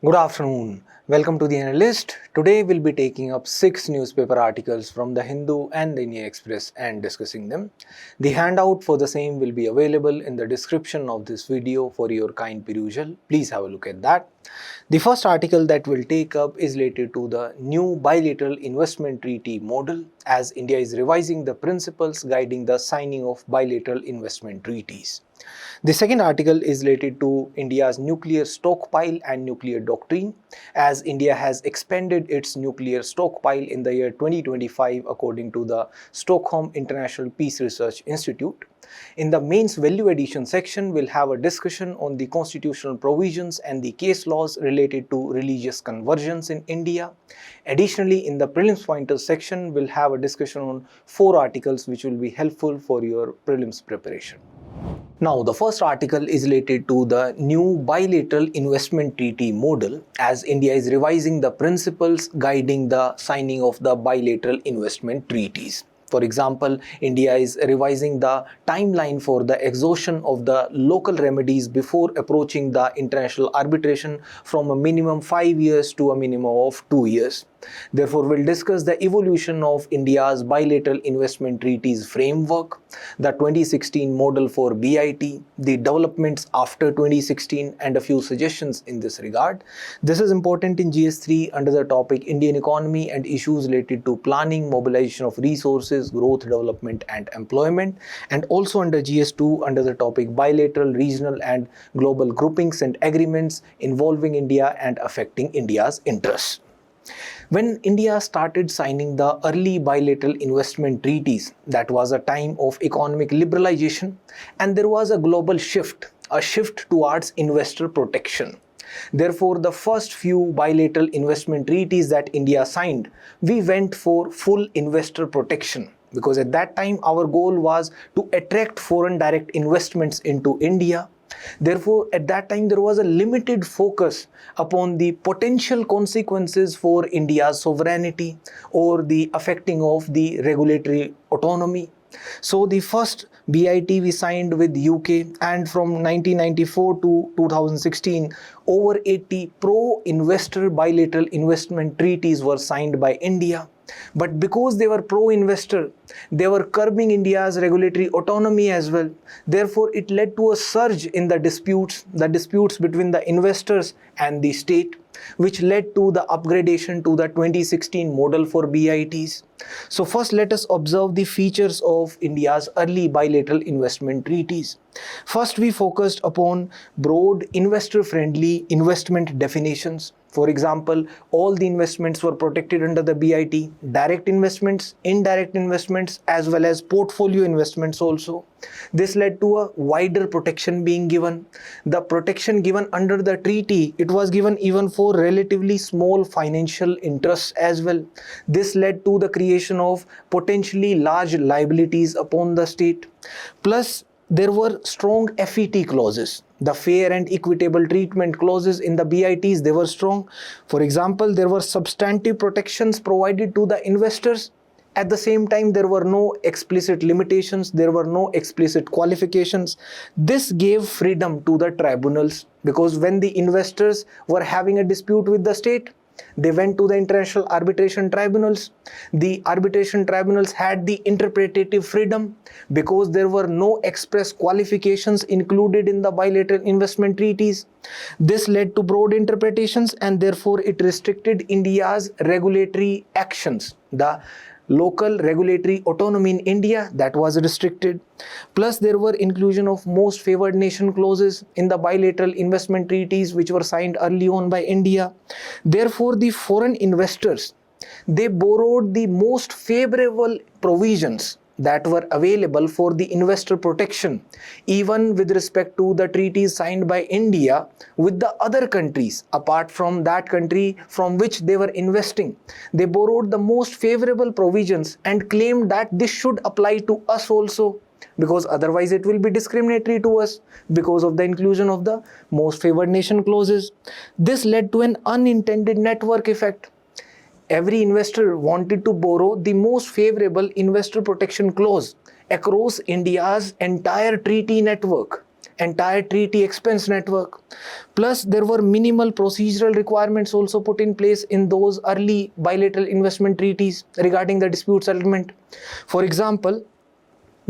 Good afternoon. Welcome to the Analyst. Today we'll be taking up 6 newspaper articles from the Hindu and the India Express and discussing them. The handout for the same will be available in the description of this video for your kind perusal. Please have a look at that. The first article that we'll take up is related to the new bilateral investment treaty model, as India is revising the principles guiding the signing of bilateral investment treaties. The second article is related to India's nuclear stockpile and nuclear doctrine, as India has expanded its nuclear stockpile in the year 2025 according to the Stockholm International Peace Research Institute. In the mains value addition section, we'll have a discussion on the constitutional provisions and the case laws related to religious conversions in India. Additionally, in the prelims pointers section, we'll have a discussion on 4 articles which will be helpful for your prelims preparation. Now, the first article is related to the new bilateral investment treaty model, as India is revising the principles guiding the signing of the bilateral investment treaties. For example, India is revising the timeline for the exhaustion of the local remedies before approaching the international arbitration from a minimum 5 years to a minimum of 2 years. Therefore, we'll discuss the evolution of India's bilateral investment treaties framework, the 2016 model for BIT, the developments after 2016, and a few suggestions in this regard. This is important in GS3 under the topic Indian economy and issues related to planning, mobilization of resources, growth, development, and employment, and also under GS2 under the topic bilateral, regional, and global groupings and agreements involving India and affecting India's interests. When India started signing the early bilateral investment treaties, that was a time of economic liberalization, and there was a global shift, a shift towards investor protection. Therefore, the first few bilateral investment treaties that India signed, we went for full investor protection, because at that time our goal was to attract foreign direct investments into India. Therefore, at that time there was a limited focus upon the potential consequences for India's sovereignty or the affecting of the regulatory autonomy. So the first BIT we signed with UK, and from 1994 to 2016, over 80 pro-investor bilateral investment treaties were signed by India. But because they were pro-investor, they were curbing India's regulatory autonomy as well. Therefore, it led to a surge in the disputes between the investors and the state, which led to the upgradation to the 2016 model for BITs. So first, let us observe the features of India's early bilateral investment treaties. First, we focused upon broad investor-friendly investment definitions. For example, all the investments were protected under the BIT, direct investments, indirect investments, as well as portfolio investments also. This led to a wider protection being given. The protection given under the treaty, it was given even for relatively small financial interests as well. This led to the creation of potentially large liabilities upon the state. Plus, there were strong FET clauses. The fair and equitable treatment clauses in the BITs, they were strong. For example, there were substantive protections provided to the investors. At the same time, there were no explicit limitations, there were no explicit qualifications. This gave freedom to the tribunals, because when the investors were having a dispute with the state, they went to the international arbitration tribunals. The arbitration tribunals had the interpretative freedom because there were no express qualifications included in the bilateral investment treaties. This led to broad interpretations, and therefore it restricted India's regulatory actions. The local regulatory autonomy in India, that was restricted. Plus, there were inclusion of most favored nation clauses in the bilateral investment treaties which were signed early on by India. Therefore, the foreign investors, they borrowed the most favorable provisions that were available for the investor protection, even with respect to the treaties signed by India with the other countries apart from that country from which they were investing. They borrowed the most favorable provisions and claimed that this should apply to us also, because otherwise it will be discriminatory to us because of the inclusion of the most favored nation clauses. This led to an unintended network effect. Every investor wanted to borrow the most favorable investor protection clause across India's entire treaty network. entire treaty expense network. Plus, there were minimal procedural requirements also put in place in those early bilateral investment treaties regarding the dispute settlement. For example,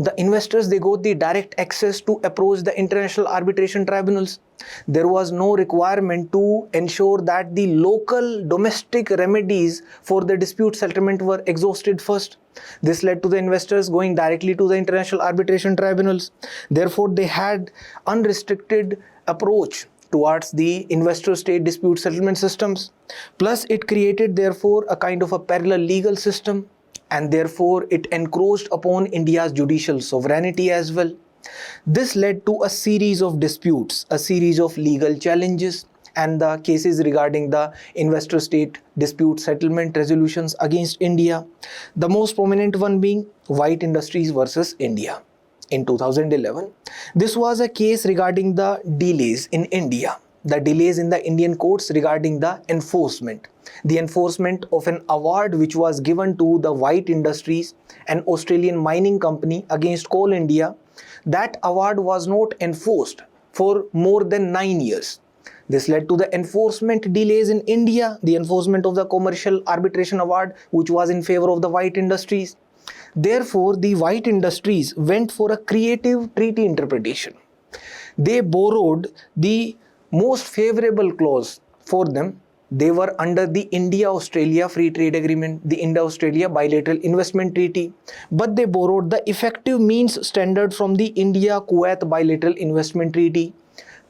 the investors, they got the direct access to approach the international arbitration tribunals. There was no requirement to ensure that the local domestic remedies for the dispute settlement were exhausted first. This led to the investors going directly to the international arbitration tribunals. Therefore, they had unrestricted approach towards the investor state dispute settlement systems. Plus, it created therefore a kind of a parallel legal system, and therefore it encroached upon India's judicial sovereignty as well. This led to a series of disputes, a series of legal challenges, and the cases regarding the investor state dispute settlement resolutions against India. The most prominent one being White Industries versus India in 2011. This was a case regarding the delays in India, the delays in the Indian courts regarding the enforcement of an award which was given to the White Industries, an Australian mining company, against Coal India. That award was not enforced for more than 9 years. This led to the enforcement delays in India, the enforcement of the commercial arbitration award which was in favor of the White Industries. Therefore, the White Industries went for a creative treaty interpretation. They borrowed the most favorable clause for them. They were under the India-Australia Free Trade Agreement, the India-Australia Bilateral Investment Treaty, but they borrowed the effective means standard from the India-Kuwait Bilateral Investment Treaty,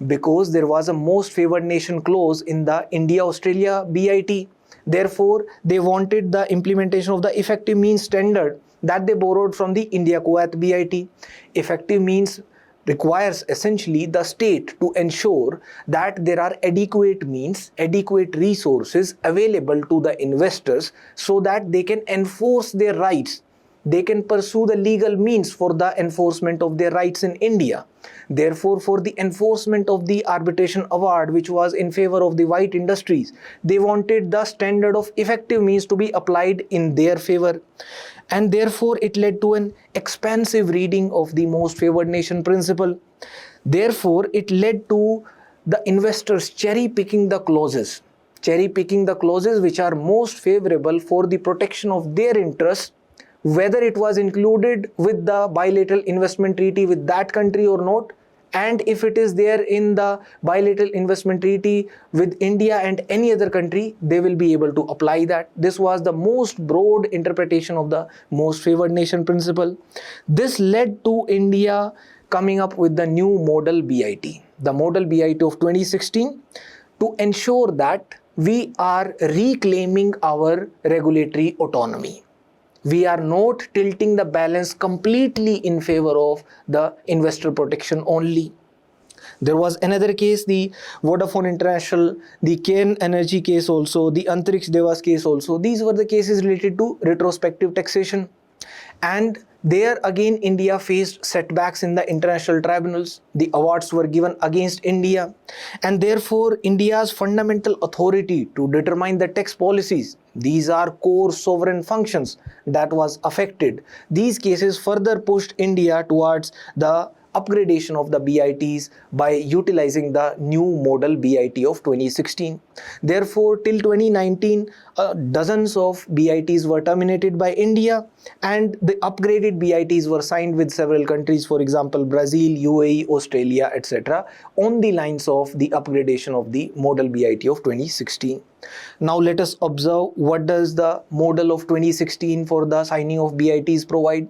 because there was a most favored nation clause in the India-Australia BIT. Therefore, they wanted the implementation of the effective means standard that they borrowed from the India-Kuwait BIT. Effective means requires essentially the state to ensure that there are adequate means, adequate resources available to the investors so that they can enforce their rights. They can pursue the legal means for the enforcement of their rights in India. Therefore, for the enforcement of the arbitration award which was in favor of the White Industries, they wanted the standard of effective means to be applied in their favor. And therefore, it led to an expansive reading of the most favored nation principle. Therefore, it led to the investors cherry picking the clauses which are most favorable for the protection of their interests, whether it was included with the bilateral investment treaty with that country or not, and if it is there in the bilateral investment treaty with India and any other country, they will be able to apply that. This was the most broad interpretation of the most favored nation principle. This led to India coming up with the new model BIT, the model BIT of 2016, to ensure that we are reclaiming our regulatory autonomy. We are not tilting the balance completely in favor of the investor protection only. There was another case, the Vodafone International, the Cairn Energy case also, the Antariksh Devas case also. These were the cases related to retrospective taxation. And there again, India faced setbacks in the international tribunals. The awards were given against India, and therefore India's fundamental authority to determine the tax policies, these are core sovereign functions, that was affected. These cases further pushed India towards the upgradation of the BITs by utilizing the new model BIT of 2016. Therefore, till 2019, dozens of BITs were terminated by India, and the upgraded BITs were signed with several countries, for example, Brazil, UAE, Australia, etc., on the lines of the upgradation of the model BIT of 2016. Now let us observe what does the model of 2016 for the signing of BITs provide.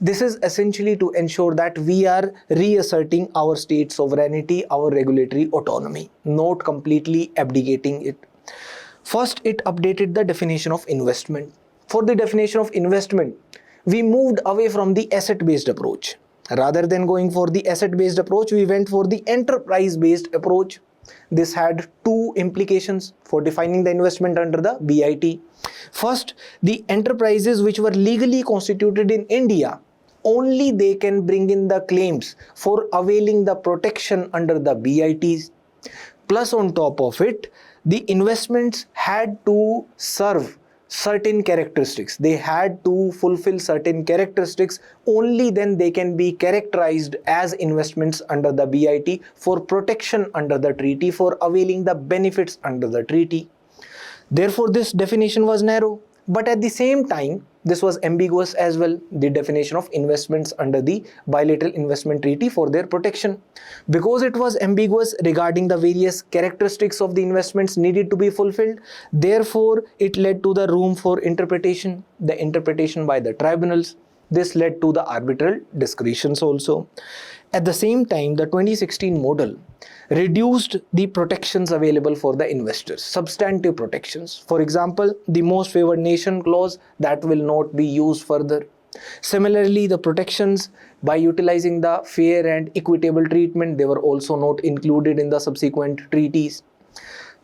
This is essentially to ensure that we are reasserting our state sovereignty, our regulatory autonomy, not completely abdicating it. First, it updated the definition of investment. For the definition of investment, we moved away from the asset-based approach. Rather than going for the asset-based approach, we went for the enterprise-based approach. This had two implications for defining the investment under the BIT. First, the enterprises which were legally constituted in India, only they can bring in the claims for availing the protection under the BITs. Plus, on top of it, the investments had to serve certain characteristics. They had to fulfill certain characteristics. Only then they can be characterized as investments under the BIT for protection under the treaty, for availing the benefits under the treaty. Therefore, this definition was narrow, but at the same time, this was ambiguous as well, the definition of investments under the bilateral investment treaty for their protection. Because it was ambiguous regarding the various characteristics of the investments needed to be fulfilled, therefore it led to the room for interpretation, the interpretation by the tribunals. This led to the arbitral discretions also. At the same time, the 2016 model reduced the protections available for the investors, substantive protections. For example, the most favored nation clause that will not be used further. Similarly, the protections by utilizing the fair and equitable treatment, they were also not included in the subsequent treaties.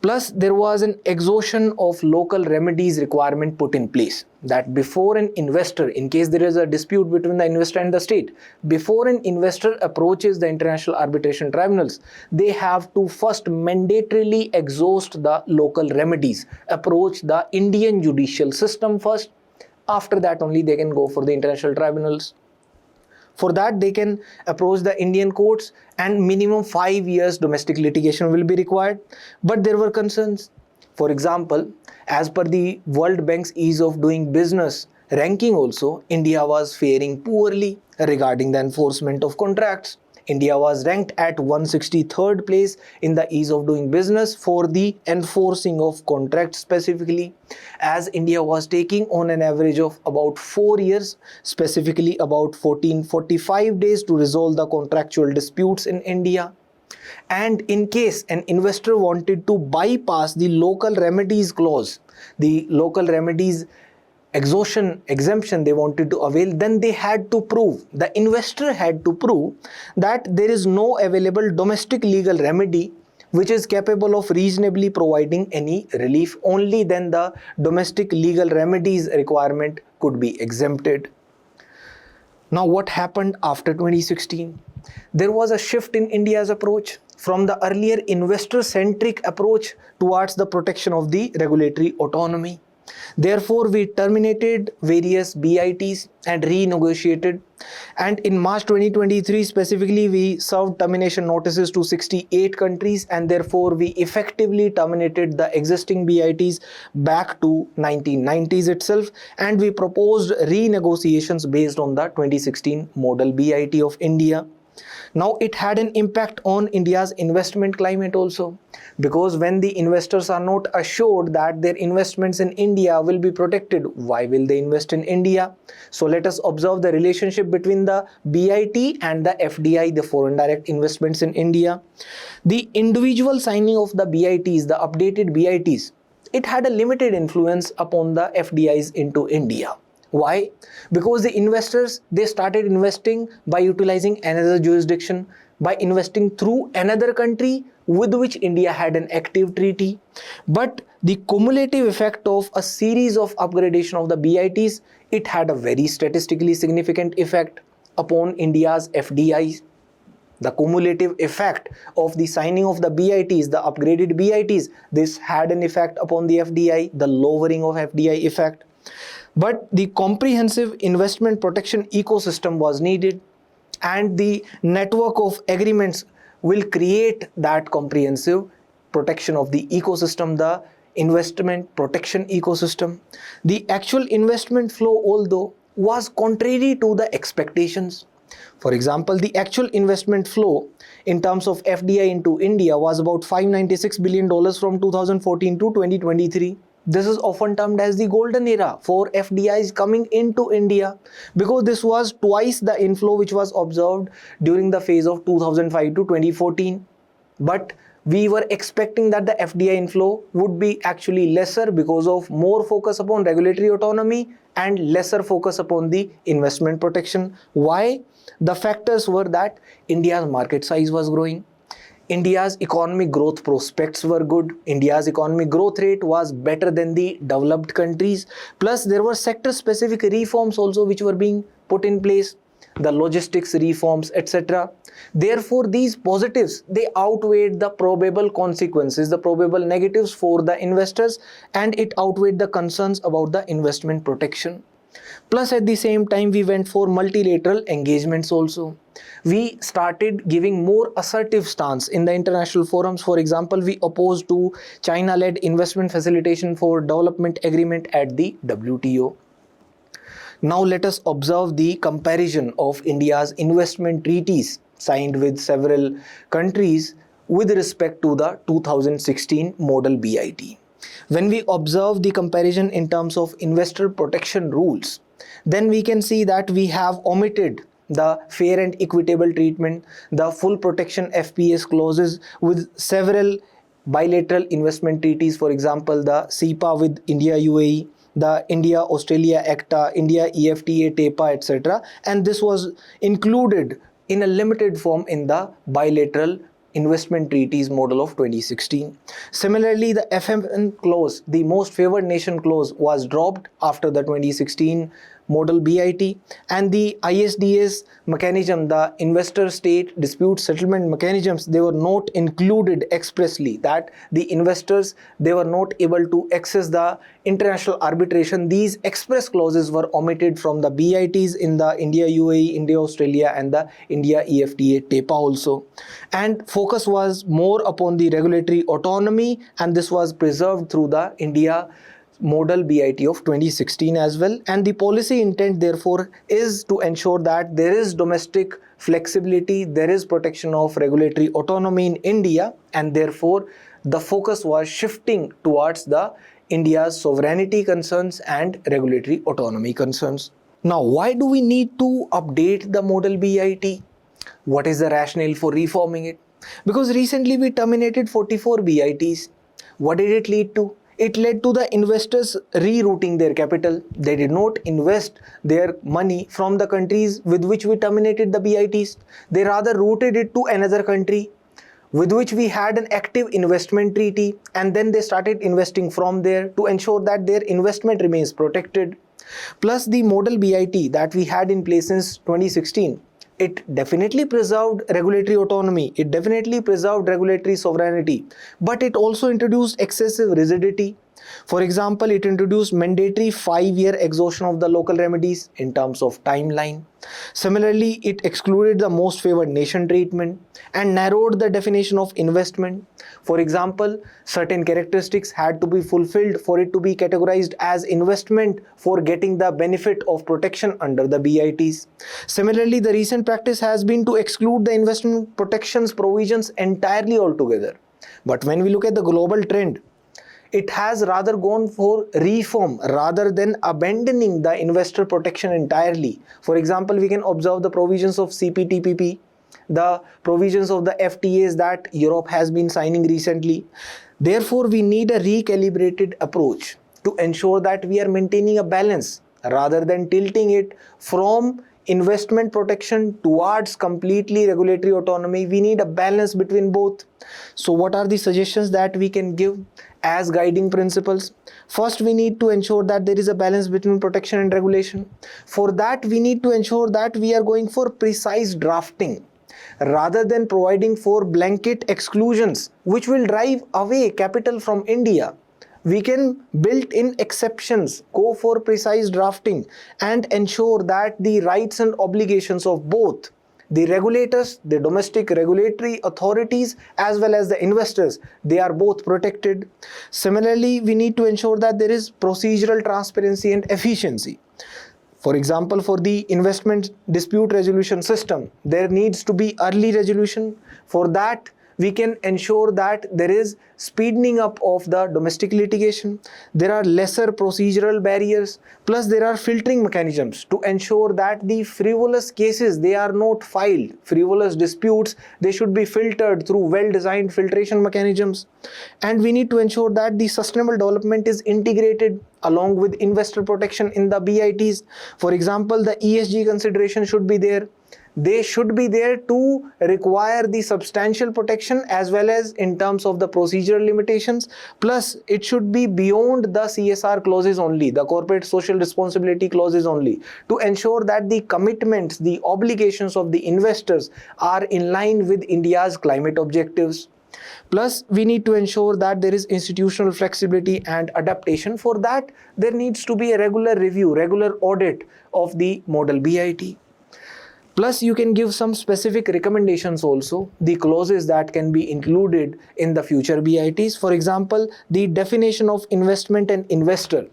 Plus, there was an exhaustion of local remedies requirement put in place, that before an investor, in case there is a dispute between the investor and the state, before an investor approaches the international arbitration tribunals, they have to first mandatorily exhaust the local remedies, approach the Indian judicial system first. After that only they can go for the international tribunals. For that, they can approach the Indian courts, and minimum 5 years domestic litigation will be required. But there were concerns. For example, as per the World Bank's ease of doing business ranking also, India was faring poorly regarding the enforcement of contracts. India was ranked at 163rd place in the ease of doing business for the enforcing of contracts specifically, as India was taking on an average of about 4 years, specifically about 1445 days to resolve the contractual disputes in India. And in case an investor wanted to bypass the local remedies clause, the local remedies exhaustion exemption they wanted to avail, then they had to prove, the investor had to prove that there is no available domestic legal remedy which is capable of reasonably providing any relief. Only then the domestic legal remedies requirement could be exempted. Now, what happened after 2016? There was a shift in India's approach from the earlier investor-centric approach towards the protection of the regulatory autonomy. Therefore, we terminated various BITs and renegotiated. And in March 2023, specifically, we served termination notices to 68 countries, and therefore we effectively terminated the existing BITs back to 1990s itself, and we proposed renegotiations based on the 2016 model BIT of India. Now, it had an impact on India's investment climate also, because when the investors are not assured that their investments in India will be protected, why will they invest in India? So let us observe the relationship between the BIT and the FDI, the foreign direct investments in India. The individual signing of the BITs, the updated BITs, it had a limited influence upon the FDIs into India. Why? Because the investors, they started investing by utilizing another jurisdiction, by investing through another country with which India had an active treaty. But the cumulative effect of a series of upgradation of the BITs, it had a very statistically significant effect upon India's FDIs. The cumulative effect of the signing of the BITs, the upgraded BITs, this had an effect upon the FDI, the lowering of FDI effect. But the comprehensive investment protection ecosystem was needed, and the network of agreements will create that comprehensive protection of the ecosystem, the investment protection ecosystem. The actual investment flow, although, was contrary to the expectations. For example, the actual investment flow in terms of FDI into India was about $596 billion from 2014 to 2023. This is often termed as the golden era for FDIs coming into India, because this was twice the inflow which was observed during the phase of 2005 to 2014. But we were expecting that the FDI inflow would be actually lesser because of more focus upon regulatory autonomy and lesser focus upon the investment protection. Why? The factors were that India's market size was growing. India's economic growth prospects were good. India's economic growth rate was better than the developed countries. Plus, there were sector-specific reforms also which were being put in place. the logistics reforms, etc. Therefore, these positives, they outweighed the probable consequences, the probable negatives for the investors, and it outweighed the concerns about the investment protection. Plus, at the same time, we went for multilateral engagements also. We started giving more assertive stance in the international forums. For example, we opposed to China-led investment facilitation for development agreement at the WTO. Now let us observe the comparison of India's investment treaties signed with several countries with respect to the 2016 model BIT. When we observe the comparison in terms of investor protection rules, then we can see that we have omitted the fair and equitable treatment, the full protection FPS clauses with several bilateral investment treaties, for example, the CEPA with India UAE, the India Australia ACTA, India EFTA, TEPA, etc. And this was included in a limited form in the bilateral investment treaties model of 2016. Similarly, the FMN clause, the most favored nation clause, was dropped after the 2016 model BIT, and the ISDS mechanism, the investor state dispute settlement mechanisms, they were not included expressly, that the investors, they were not able to access the international arbitration. These express clauses were omitted from the BITs in the India UAE, India Australia, and the India EFTA TEPA also. And focus was more upon the regulatory autonomy, and this was preserved through the India model BIT of 2016 as well. And the policy intent therefore is to ensure that there is domestic flexibility, there is protection of regulatory autonomy in India, and therefore the focus was shifting towards the India's sovereignty concerns and regulatory autonomy concerns. Now, why do we need to update the model BIT? What is the rationale for reforming it? Because recently we terminated 44 BITs. What did it lead to? It led to the investors rerouting their capital. They did not invest their money from the countries with which we terminated the BITs. They rather routed it to another country with which we had an active investment treaty, and then they started investing from there to ensure that their investment remains protected. Plus, the model BIT that we had in place since 2016, it definitely preserved regulatory autonomy, it definitely preserved regulatory sovereignty, but it also introduced excessive rigidity. For example, it introduced mandatory 5-year exhaustion of the local remedies in terms of timeline. Similarly, it excluded the most favored nation treatment and narrowed the definition of investment. For example, certain characteristics had to be fulfilled for it to be categorized as investment for getting the benefit of protection under the BITs. Similarly, the recent practice has been to exclude the investment protections provisions entirely altogether. But when we look at the global trend, it has rather gone for reform rather than abandoning the investor protection entirely. For example, we can observe the provisions of CPTPP, the provisions of the FTAs that Europe has been signing recently. Therefore, we need a recalibrated approach to ensure that we are maintaining a balance rather than tilting it from investment protection towards completely regulatory autonomy. We need a balance between both. So what are the suggestions that we can give as guiding principles? First, we need to ensure that there is a balance between protection and regulation. For that, we need to ensure that we are going for precise drafting rather than providing for blanket exclusions which will drive away capital from India. We can build in exceptions, go for precise drafting, and ensure that the rights and obligations of both the regulators, the domestic regulatory authorities, as well as the investors, they are both protected. Similarly, we need to ensure that there is procedural transparency and efficiency. For example, for the investment dispute resolution system, there needs to be early resolution. For that, we can ensure that there is speeding up of the domestic litigation. There are lesser procedural barriers, plus there are filtering mechanisms to ensure that the frivolous cases, they are not filed. Frivolous disputes, they should be filtered through well-designed filtration mechanisms. And we need to ensure that the sustainable development is integrated along with investor protection in the BITs. For example, the ESG consideration should be there. They should be there to require the substantial protection as well as in terms of the procedural limitations. Plus, it should be beyond the CSR clauses only, the corporate social responsibility clauses only, to ensure that the commitments, the obligations of the investors are in line with India's climate objectives. Plus, we need to ensure that there is institutional flexibility and adaptation. For that, there needs to be a regular review, regular audit of the model BIT. Plus, you can give some specific recommendations also, the clauses that can be included in the future BITs. For example, the definition of investment and investor.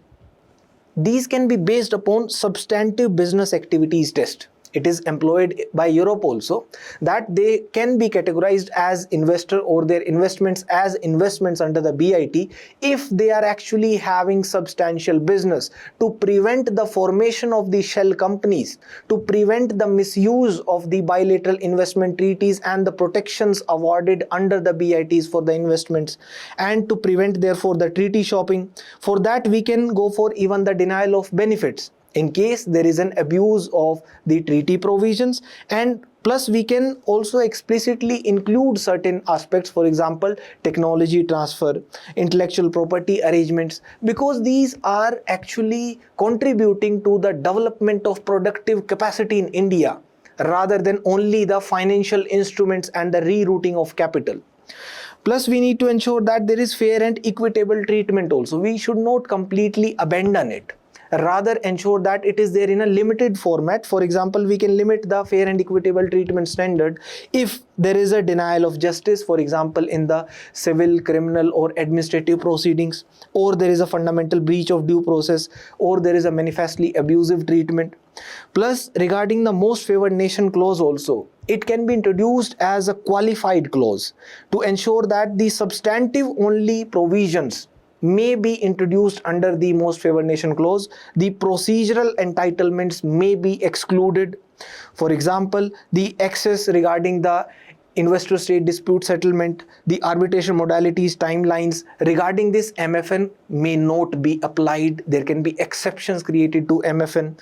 These can be based upon substantive business activities test. It is employed by Europe also, that they can be categorized as investor or their investments as investments under the BIT if they are actually having substantial business, to prevent the formation of the shell companies, to prevent the misuse of the bilateral investment treaties and the protections awarded under the BITs for the investments, and to prevent therefore the treaty shopping. For that, we can go for even the denial of benefits in case there is an abuse of the treaty provisions. And plus, we can also explicitly include certain aspects, for example, technology transfer, intellectual property arrangements, because these are actually contributing to the development of productive capacity in India rather than only the financial instruments and the rerouting of capital. Plus, we need to ensure that there is fair and equitable treatment also. We should not completely abandon it, rather ensure that it is there in a limited format. For example, we can limit the fair and equitable treatment standard if there is a denial of justice, for example, in the civil, criminal or administrative proceedings, or there is a fundamental breach of due process, or there is a manifestly abusive treatment. Plus, regarding the most favored nation clause also, it can be introduced as a qualified clause to ensure that the substantive only provisions may be introduced under the most favored nation clause. The procedural entitlements may be excluded. For example, the access regarding the investor state dispute settlement, the arbitration modalities, timelines regarding this MFN may not be applied. There can be exceptions created to MFN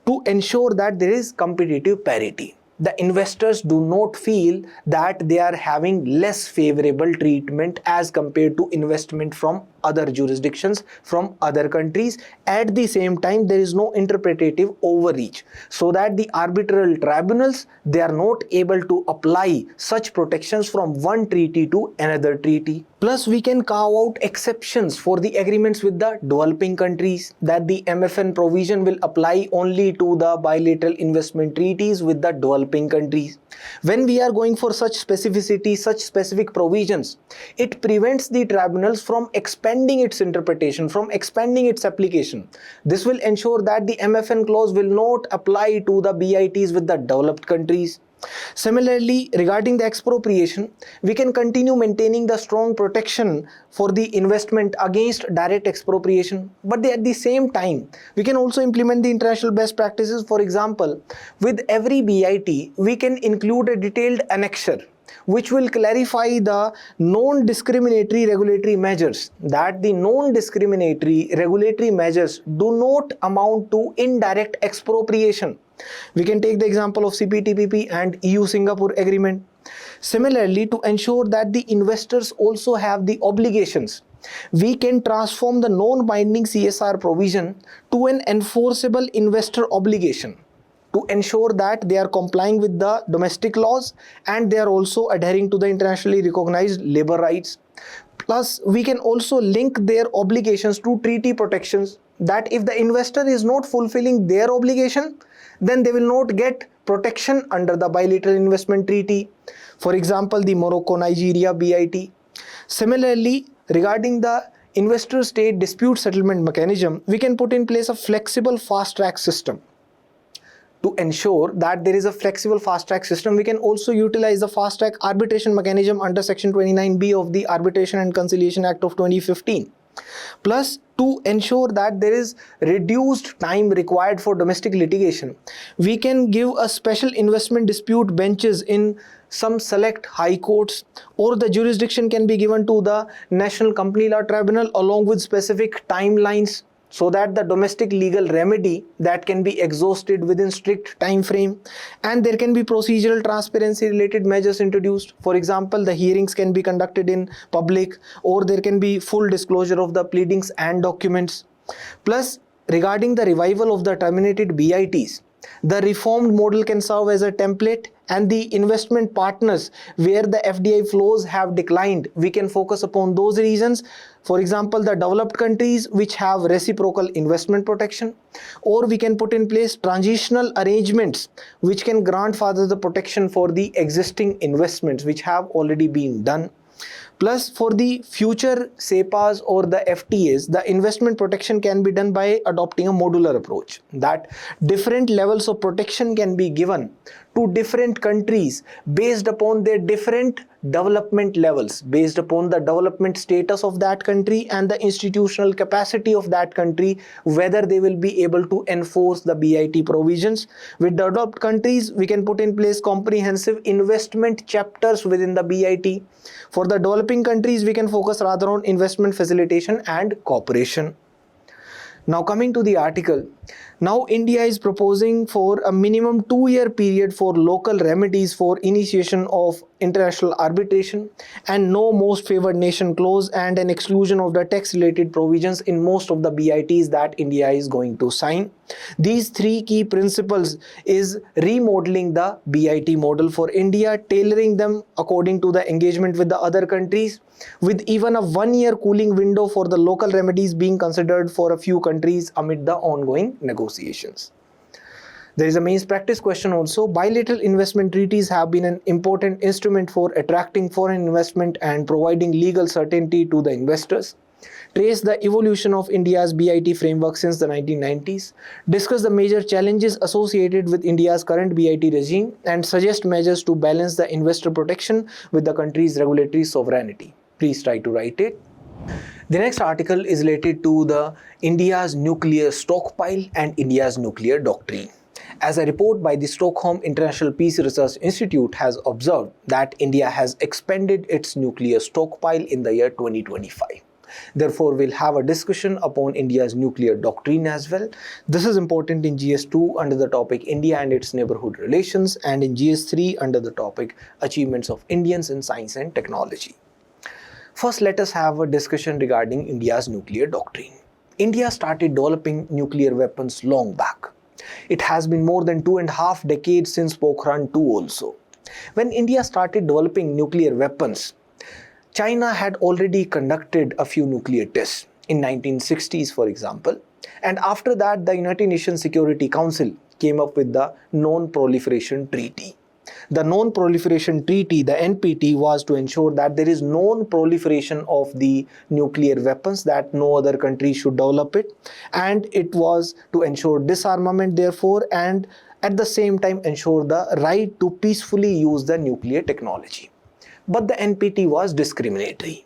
to ensure that there is competitive parity. The investors do not feel that they are having less favorable treatment as compared to investment from other jurisdictions, from other countries. At the same time, there is no interpretative overreach, so that the arbitral tribunals, they are not able to apply such protections from one treaty to another treaty. Plus, we can carve out exceptions for the agreements with the developing countries, that the MFN provision will apply only to the bilateral investment treaties with the developing countries. When we are going for such specificity, such specific provisions, it prevents the tribunals from expanding its interpretation, from expanding its application. This will ensure that the MFN clause will not apply to the BITs with the developed countries. Similarly, regarding the expropriation, we can continue maintaining the strong protection for the investment against direct expropriation, but at the same time, we can also implement the international best practices. For example, with every BIT, we can include a detailed annexure which will clarify the non-discriminatory regulatory measures, that the non-discriminatory regulatory measures do not amount to indirect expropriation. We can take the example of CPTPP and EU-Singapore agreement. Similarly, to ensure that the investors also have the obligations, we can transform the non-binding CSR provision to an enforceable investor obligation, to ensure that they are complying with the domestic laws and they are also adhering to the internationally recognized labor rights. Plus, we can also link their obligations to treaty protections, that if the investor is not fulfilling their obligation, then they will not get protection under the bilateral investment treaty. For example, the Morocco-Nigeria BIT. Similarly, regarding the investor state dispute settlement mechanism, we can put in place a flexible fast track system. To ensure that there is a flexible fast track system, we can also utilize the fast track arbitration mechanism under section 29B of the Arbitration and Conciliation Act of 2015. Plus, to ensure that there is reduced time required for domestic litigation, we can give a special investment dispute benches in some select high courts, or the jurisdiction can be given to the National Company Law Tribunal along with specific timelines. so that the domestic legal remedy that can be exhausted within strict time frame, and there can be procedural transparency related measures introduced. For example, the hearings can be conducted in public, or there can be full disclosure of the pleadings and documents. Plus, regarding the revival of the terminated BITs, the reformed model can serve as a template, and the investment partners where the FDI flows have declined, we can focus upon those reasons. For example, the developed countries which have reciprocal investment protection, or we can put in place transitional arrangements which can grant further the protection for the existing investments which have already been done. Plus, for the future SEPAs or the FTAs, the investment protection can be done by adopting a modular approach, that different levels of protection can be given to different countries based upon their different development levels, based upon the development status of that country and the institutional capacity of that country, whether they will be able to enforce the BIT provisions. With developed countries, we can put in place comprehensive investment chapters within the BIT. For the developing countries, we can focus rather on investment facilitation and cooperation. Now coming to the article, now India is proposing for a minimum 2-year period for local remedies for initiation of international arbitration, and no most favored nation clause, and an exclusion of the tax related provisions in most of the BITs that India is going to sign. These three key principles is remodeling the BIT model for India, tailoring them according to the engagement with the other countries, with even a 1-year cooling window for the local remedies being considered for a few countries amid the ongoing negotiations. There is a mains practice question also. Bilateral investment treaties have been an important instrument for attracting foreign investment and providing legal certainty to the investors. Trace the evolution of India's BIT framework since the 1990s, discuss the major challenges associated with India's current BIT regime, and suggest measures to balance the investor protection with the country's regulatory sovereignty. Please try to write it. The next article is related to the India's nuclear stockpile and India's nuclear doctrine. As a report by the Stockholm International Peace Research Institute has observed that India has expanded its nuclear stockpile in the year 2025. Therefore, we'll have a discussion upon India's nuclear doctrine as well. This is important in GS2 under the topic India and its neighborhood relations, and in GS3 under the topic Achievements of Indians in Science and Technology. First, let us have a discussion regarding India's nuclear doctrine. India started developing nuclear weapons long back. It has been more than 2.5 decades since Pokhran 2 also. When India started developing nuclear weapons, China had already conducted a few nuclear tests in 1960s, for example, and after that the United Nations Security Council came up with the Non-Proliferation Treaty. The Non-Proliferation Treaty, the NPT, was to ensure that there is non-proliferation of the nuclear weapons, that no other country should develop it, and it was to ensure disarmament therefore, and at the same time ensure the right to peacefully use the nuclear technology. But the NPT was discriminatory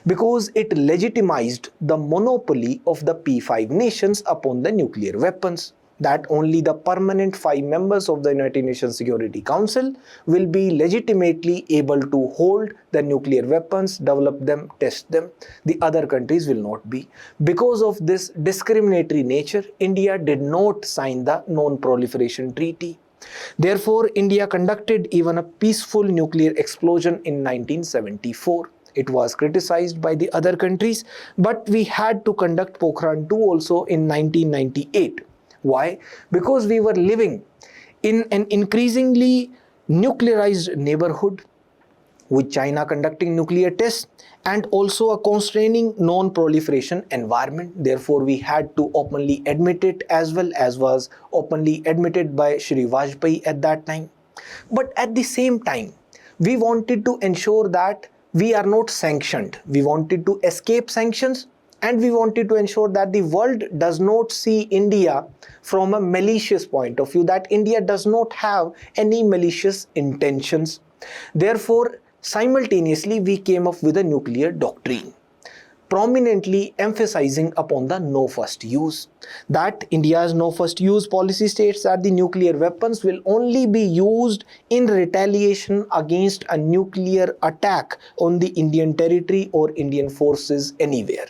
because it legitimized the monopoly of the P5 nations upon the nuclear weapons, that only the permanent 5 members of the United Nations Security Council will be legitimately able to hold the nuclear weapons, develop them, test them. The other countries will not be. Because of this discriminatory nature, India did not sign the Non-Proliferation Treaty. Therefore, India conducted even a peaceful nuclear explosion in 1974. It was criticized by the other countries, but we had to conduct Pokhran 2 also in 1998. Why? Because we were living in an increasingly nuclearized neighborhood, with China conducting nuclear tests and also a constraining non-proliferation environment. Therefore, we had to openly admit it, as well as was openly admitted by Shri Vajpayee at that time. But at the same time, we wanted to ensure that we are not sanctioned. We wanted to escape sanctions, and we wanted to ensure that the world does not see India from a malicious point of view, that India does not have any malicious intentions. Therefore, simultaneously, we came up with a nuclear doctrine, prominently emphasizing upon the no first use. That India's no first use policy states that the nuclear weapons will only be used in retaliation against a nuclear attack on the Indian territory or Indian forces anywhere.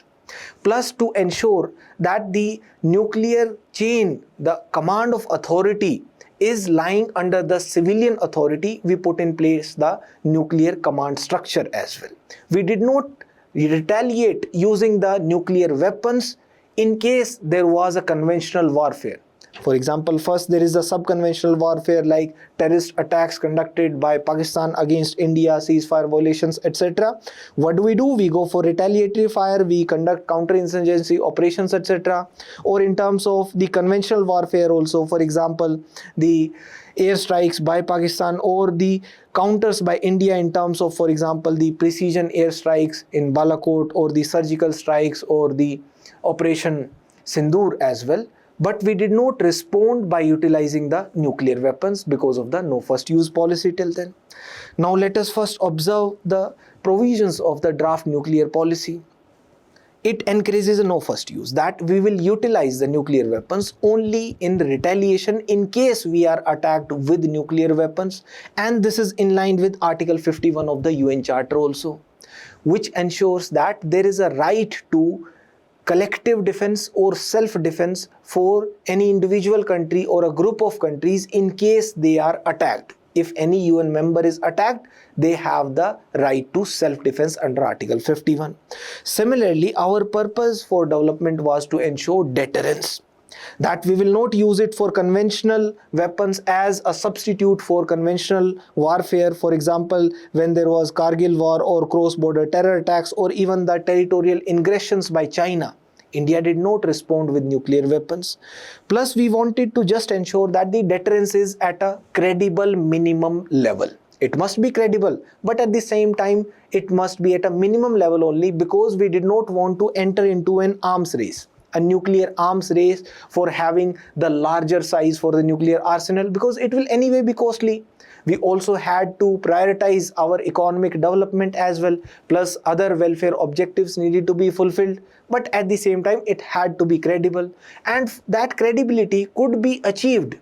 plus to ensure that the nuclear chain, the command of authority, is lying under the civilian authority, we put in place the nuclear command structure as well. We did not retaliate using the nuclear weapons in case there was a conventional warfare. For example, first there is a sub-conventional warfare like terrorist attacks conducted by Pakistan against India, ceasefire violations, etc. What do? We go for retaliatory fire, we conduct counter-insurgency operations, etc. Or in terms of the conventional warfare also, for example, the airstrikes by Pakistan or the counters by India in terms of, for example, the precision airstrikes in Balakot or the surgical strikes or the Operation Sindoor as well. But we did not respond by utilizing the nuclear weapons because of the no first use policy till then. Now let us first observe the provisions of the draft nuclear policy. It encourages a no first use, that we will utilize the nuclear weapons only in retaliation in case we are attacked with nuclear weapons, and this is in line with Article 51 of the UN Charter also, which ensures that there is a right to collective defense or self-defense for any individual country or a group of countries in case they are attacked. If any UN member is attacked, they have the right to self-defense under Article 51. Similarly, our purpose for development was to ensure deterrence, that we will not use it for conventional weapons as a substitute for conventional warfare. For example, when there was Kargil war or cross-border terror attacks or even the territorial aggressions by China, India did not respond with nuclear weapons. Plus, we wanted to just ensure that the deterrence is at a credible minimum level. It must be credible, but at the same time, it must be at a minimum level only, because we did not want to enter into an arms race, a nuclear arms race for having the larger size for the nuclear arsenal, because it will anyway be costly. We also had to prioritize our economic development as well, plus other welfare objectives needed to be fulfilled. But at the same time, it had to be credible, and that credibility could be achieved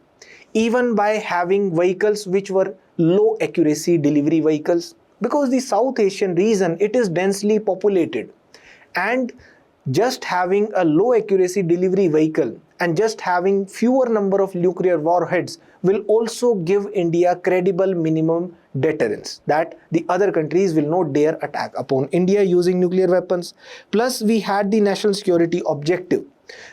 even by having vehicles which were low accuracy delivery vehicles, because the South Asian region, it is densely populated, and just having a low accuracy delivery vehicle and just having fewer number of nuclear warheads will also give India credible minimum deterrence, that the other countries will not dare attack upon India using nuclear weapons. Plus, we had the national security objective,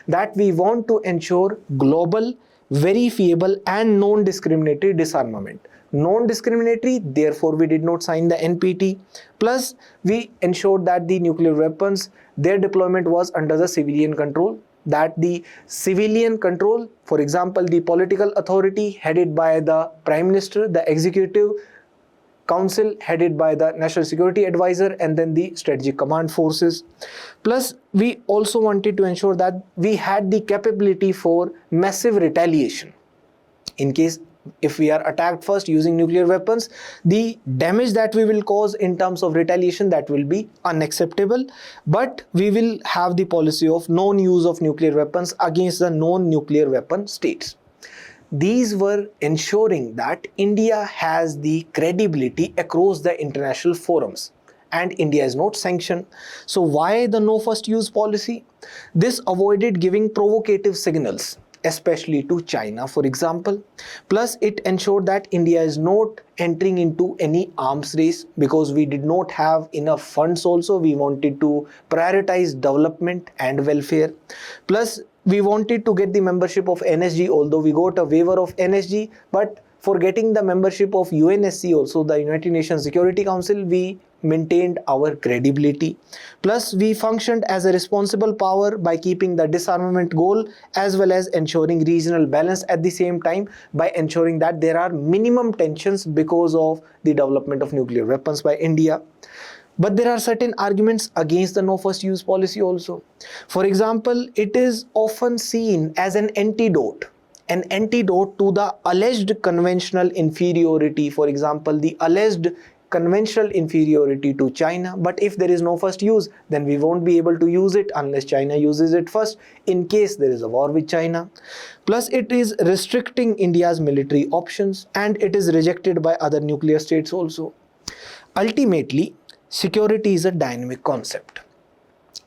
that we want to ensure global, verifiable and non-discriminatory disarmament. Non-discriminatory, therefore we did not sign the NPT. Plus, we ensured that the nuclear weapons, their deployment was under the civilian control, that the civilian control, for example, the political authority headed by the Prime Minister, the Executive Council headed by the National Security Advisor, and then the Strategic Command Forces. Plus, we also wanted to ensure that we had the capability for massive retaliation. In case if we are attacked first using nuclear weapons, the damage that we will cause in terms of retaliation, that will be unacceptable. But we will have the policy of non-use of nuclear weapons against the non-nuclear weapon states. These were ensuring that India has the credibility across the international forums, and India is not sanctioned. So why the no first use policy? This avoided giving provocative signals, especially to China, for example. Plus, it ensured that India is not entering into any arms race, because we did not have enough funds also. We wanted to prioritize development and welfare. Plus, we wanted to get the membership of NSG, although we got a waiver of NSG, but for getting the membership of UNSC also, the United Nations Security Council, we maintained our credibility. Plus, we functioned as a responsible power by keeping the disarmament goal as well as ensuring regional balance at the same time, by ensuring that there are minimum tensions because of the development of nuclear weapons by India. But there are certain arguments against the no first use policy also. For example, it is often seen as an antidote to the alleged conventional inferiority. For example, the alleged conventional inferiority to China. But if there is no first use, then we won't be able to use it unless China uses it first, in case there is a war with China. Plus, it is restricting India's military options, and it is rejected by other nuclear states also. Ultimately, security is a dynamic concept.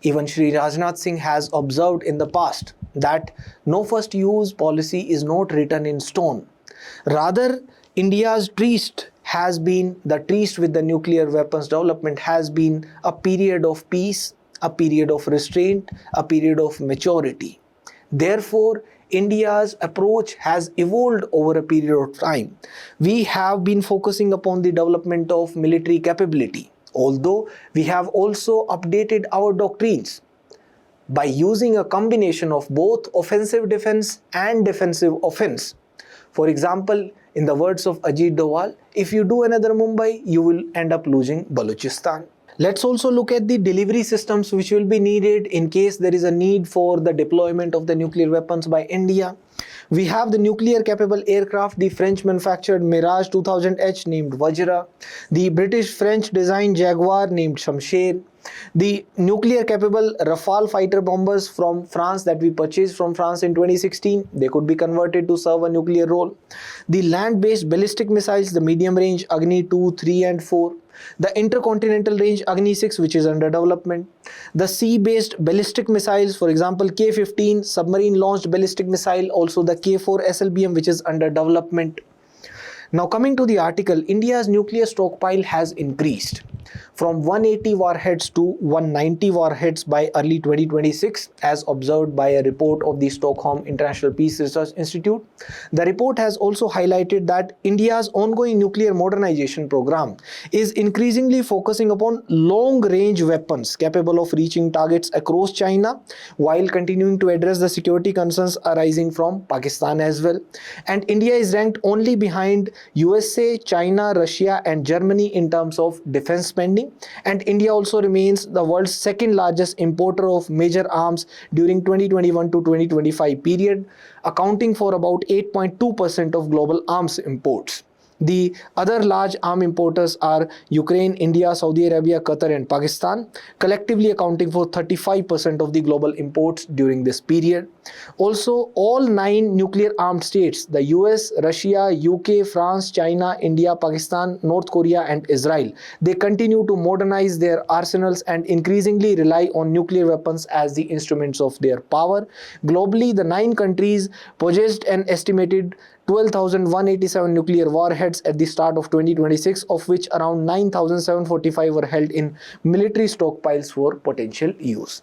Even Shri Rajnath Singh has observed in the past that no first use policy is not written in stone. Rather, India's tryst with the nuclear weapons development has been a period of peace, a period of restraint, a period of maturity. Therefore, India's approach has evolved over a period of time. We have been focusing upon the development of military capability, although we have also updated our doctrines by using a combination of both offensive defense and defensive offense. For example, in the words of Ajit Doval, if you do another Mumbai, you will end up losing Balochistan. Let's also look at the delivery systems which will be needed in case there is a need for the deployment of the nuclear weapons by India. We have the nuclear capable aircraft, the French manufactured Mirage 2000H named Vajiram, the British French designed Jaguar named Shamsher, the nuclear capable Rafale fighter bombers from France that we purchased from France in 2016, they could be converted to serve a nuclear role. The land-based ballistic missiles, the medium range Agni 2, 3 and 4. The intercontinental range Agni 6 which is under development. The sea-based ballistic missiles, for example K-15 submarine launched ballistic missile, also the K-4 SLBM which is under development. Now coming to the article, India's nuclear stockpile has increased from 180 warheads to 190 warheads by early 2026 as observed by a report of the Stockholm International Peace Research Institute. The report has also highlighted that India's ongoing nuclear modernization program is increasingly focusing upon long-range weapons capable of reaching targets across China while continuing to address the security concerns arising from Pakistan as well. And India is ranked only behind USA, China, Russia and Germany in terms of defense spending, and India also remains the world's second largest importer of major arms during 2021 to 2025 period, accounting for about 8.2% of global arms imports. The other large arm importers are Ukraine, India, Saudi Arabia, Qatar and Pakistan, collectively accounting for 35% of the global imports during this period. Also, all 9 nuclear armed states, the US, Russia, UK, France, China, India, Pakistan, North Korea and Israel, they continue to modernize their arsenals and increasingly rely on nuclear weapons as the instruments of their power. Globally, the 9 countries possessed an estimated 12,187 nuclear warheads at the start of 2026, of which around 9,745 were held in military stockpiles for potential use.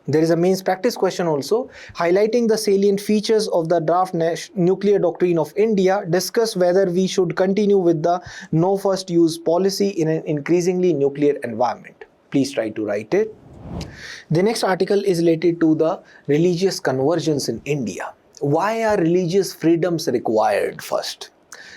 There is a mains practice question also highlighting the salient features of the draft nuclear doctrine of India. Discuss whether we should continue with the no first use policy in an increasingly nuclear environment. Please try to write it. The next article is related to the religious conversions in India. Why are religious freedoms required first?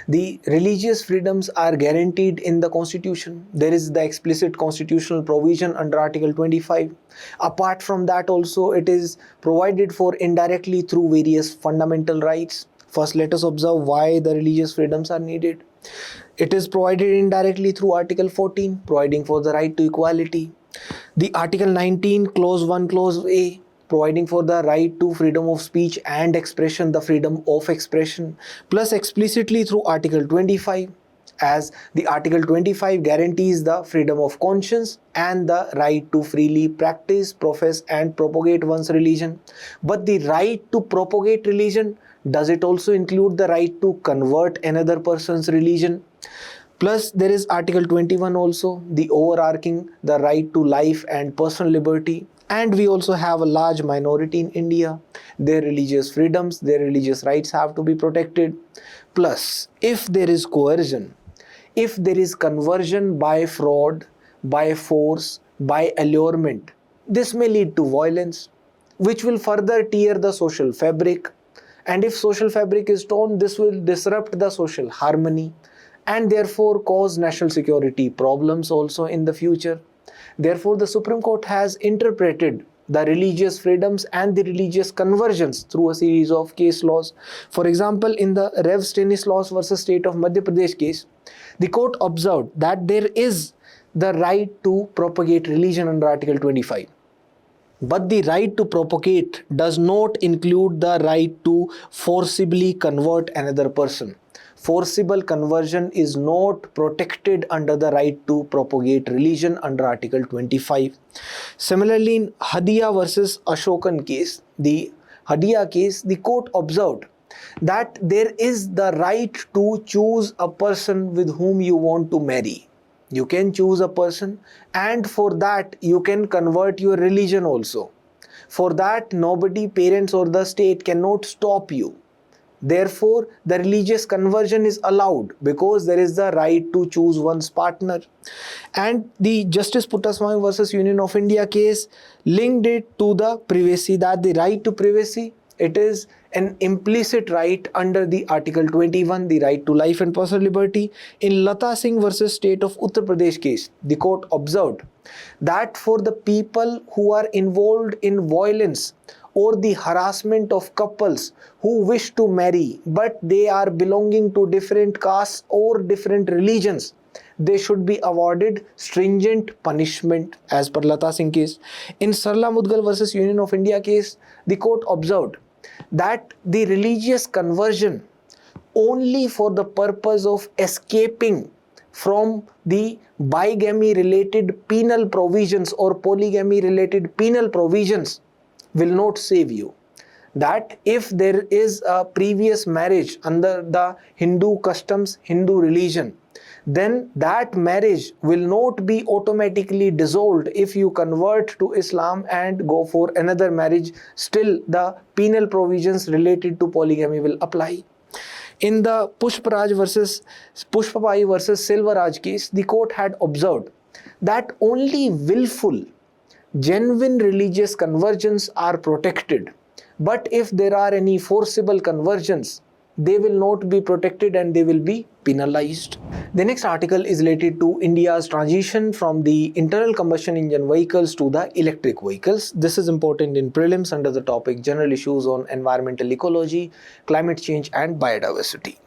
The religious freedoms are guaranteed in the constitution. There is the explicit constitutional provision under Article 25. Apart from that also it is provided for indirectly through various fundamental rights. First let us observe why the religious freedoms are needed. It is provided indirectly through Article 14 providing for the right to equality. The Article 19 Clause 1 Clause A providing for the right to freedom of speech and expression, the freedom of expression, plus explicitly through Article 25, as the Article 25 guarantees the freedom of conscience and the right to freely practice, profess and propagate one's religion. But the right to propagate religion, does it also include the right to convert another person's religion? Plus there is Article 21 also, the overarching the right to life and personal liberty. And we also have a large minority in India. Their religious freedoms, their religious rights have to be protected. Plus, if there is coercion, if there is conversion by fraud, by force, by allurement, this may lead to violence, which will further tear the social fabric. And if social fabric is torn, this will disrupt the social harmony and therefore cause national security problems also in the future. Therefore, the Supreme Court has interpreted the religious freedoms and the religious conversions through a series of case laws. For example, in the Rev. Stanislaus versus State of Madhya Pradesh case, the court observed that there is the right to propagate religion under Article 25. But the right to propagate does not include the right to forcibly convert another person. forcible conversion is not protected under the right to propagate religion under Article 25. Similarly, in Hadiya versus Ashokan case, the Hadiya case, the court observed that there is the right to choose a person with whom you want to marry. You can choose a person, and for that you can convert your religion also. For that, nobody, parents or the state cannot stop you. Therefore, the religious conversion is allowed because there is the right to choose one's partner. And the Justice Puttaswamy versus Union of India case linked it to the privacy, that the right to privacy, it is an implicit right under the Article 21, the right to life and personal liberty. In Lata Singh versus State of Uttar Pradesh case, the court observed that for the people who are involved in violence or the harassment of couples who wish to marry but they are belonging to different castes or different religions, they should be awarded stringent punishment as per Lata Singh case. In Sarla Mudgal versus Union of India case, the court observed that the religious conversion only for the purpose of escaping from the bigamy related penal provisions or polygamy related penal provisions will not save you. That if there is a previous marriage under the Hindu customs, Hindu religion, then that marriage will not be automatically dissolved if you convert to Islam and go for another marriage. Still, the penal provisions related to polygamy will apply. In the Pushpabai versus Silvaraj case, the court had observed that only willful, genuine religious conversions are protected. But if there are any forcible conversions, they will not be protected and they will be penalized. The next article is related to India's transition from the internal combustion engine vehicles to the electric vehicles. This is important in prelims under the topic General Issues on Environmental Ecology, Climate Change and Biodiversity.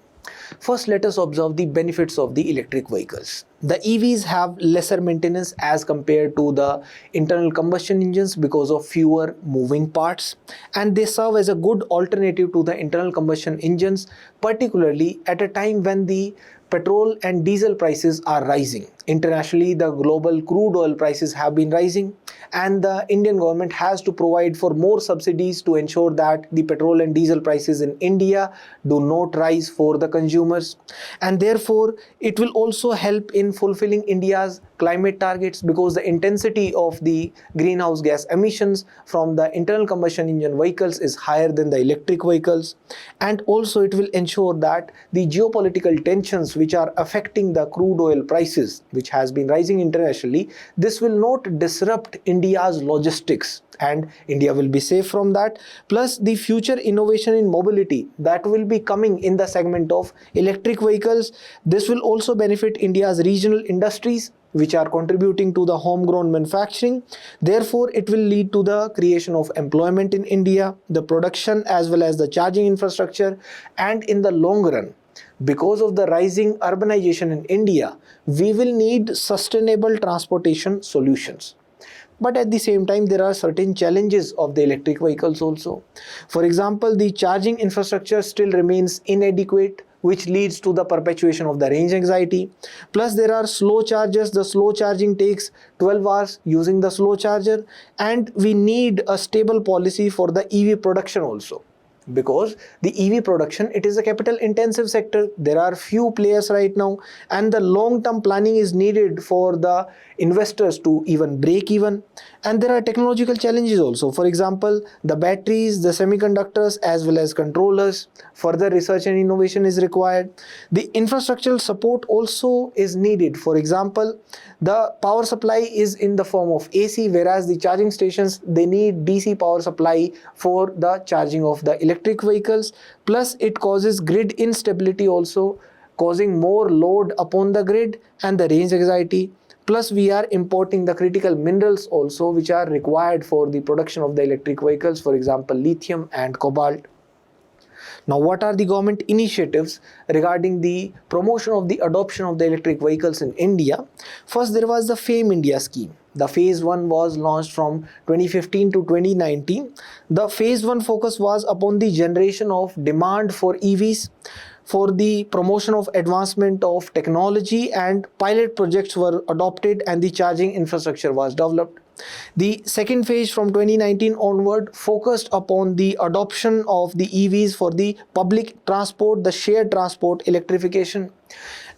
First, let us observe the benefits of the electric vehicles. The EVs have lesser maintenance as compared to the internal combustion engines because of fewer moving parts, and they serve as a good alternative to the internal combustion engines, particularly at a time when the petrol and diesel prices are rising. Internationally, the global crude oil prices have been rising, and the Indian government has to provide for more subsidies to ensure that the petrol and diesel prices in India do not rise for the consumers. And therefore, it will also help in fulfilling India's climate targets because the intensity of the greenhouse gas emissions from the internal combustion engine vehicles is higher than the electric vehicles. And also it will ensure that the geopolitical tensions which are affecting the crude oil prices, which has been rising internationally, this will not disrupt India's logistics and India will be safe from that. Plus the future innovation in mobility that will be coming in the segment of electric vehicles. This will also benefit India's regional industries which are contributing to the homegrown manufacturing. Therefore, it will lead to the creation of employment in India, the production as well as the charging infrastructure, and in the long run, because of the rising urbanization in India, we will need sustainable transportation solutions. But at the same time, there are certain challenges of the electric vehicles also. For example, the charging infrastructure still remains inadequate, which leads to the perpetuation of the range anxiety. Plus, there are slow chargers. The slow charging takes 12 hours using the slow charger, and we need a stable policy for the EV production also. Because the EV production, it is a capital intensive sector. There are few players right now, and the long term planning is needed for the investors to even break even. And there are technological challenges also. For example, the batteries, the semiconductors as well as controllers. Further research and innovation is required. The infrastructural support also is needed. For example, the power supply is in the form of AC, whereas the charging stations, they need DC power supply for the charging of the electric vehicles. Plus, it causes grid instability also, causing more load upon the grid and the range anxiety. Plus, we are importing the critical minerals also, which are required for the production of the electric vehicles, for example, lithium and cobalt. Now, what are the government initiatives regarding the promotion of the adoption of the electric vehicles in India? First, there was the FAME India scheme. The phase 1 was launched from 2015 to 2019. The phase 1 focus was upon the generation of demand for EVs. for the promotion of advancement of technology, and pilot projects were adopted and the charging infrastructure was developed. The second phase from 2019 onward focused upon the adoption of the EVs for the public transport, the shared transport electrification.